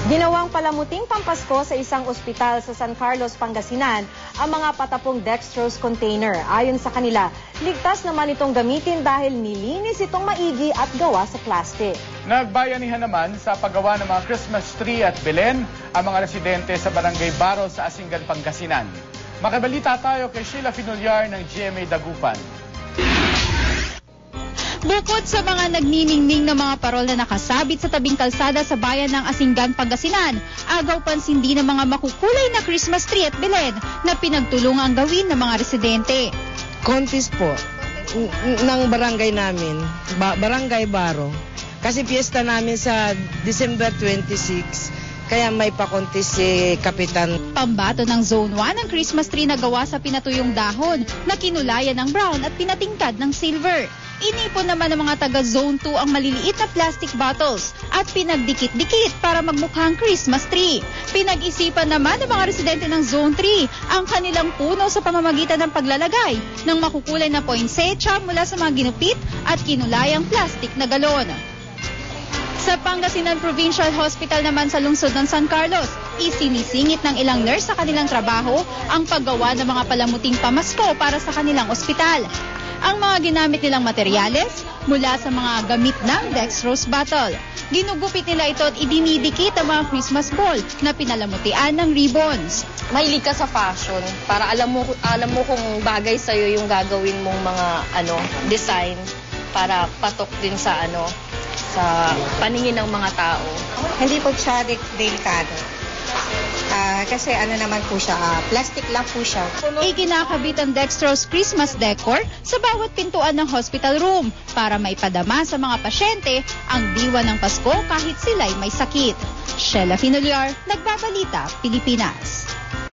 Ginawang palamuting pampasko sa isang ospital sa San Carlos, Pangasinan ang mga patapong dextrose container. Ayon sa kanila, ligtas naman itong gamitin dahil nilinis itong maigi at gawa sa plastic. Nagbayanihan naman sa paggawa ng mga Christmas tree at Belen ang mga residente sa Barangay Baro sa Asingan, Pangasinan. Makibalita tayo kay Sheila Finolyar ng GMA Dagupan. Bukod sa mga nagniningning na mga parol na nakasabit sa tabing kalsada sa bayan ng Asingan, Pangasinan, agaw pansin din ng mga makukulay na Christmas tree at Belen na pinagtulungang gawin ng mga residente. Contest po ng barangay namin, Barangay Baro. Kasi piyesta namin sa December 26, kaya may pa-contest si Kapitan. Pambato ng Zone 1 ang Christmas tree na gawa sa pinatuyong dahon na kinulayan ng brown at pinatingkad ng silver. Inipon naman ng mga taga Zone 2 ang maliliit na plastic bottles at pinagdikit-dikit para magmukhang Christmas tree. Pinag-isipan naman ng mga residente ng Zone 3 ang kanilang puno sa pamamagitan ng paglalagay ng makukulay na poinsettia mula sa mga ginupit at kinulayang plastic na galon. Sa Pangasinan Provincial Hospital naman sa lungsod ng San Carlos, isinisingit ng ilang nurse sa kanilang trabaho ang paggawa ng mga palamuting pamasko para sa kanilang ospital. Ang mga ginamit nilang materyales mula sa mga gamit ng dextrose bottle. Ginugupit nila ito at idinidikit ang mga Christmas ball na pinalamutian ng ribbons. Mahilig ka sa fashion para alam mo kung bagay sa iyo yung gagawin mong mga design para patok din sa sa paningin ng mga tao. Hindi po siya delikado. Kasi naman po siya, plastic lang po siya. Ikinakabit ang dextrose Christmas decor sa bawat pintuan ng hospital room para maipadama sa mga pasyente ang diwa ng Pasko kahit sila'y may sakit. Sheila Finolyar, Nagbabalita, Pilipinas.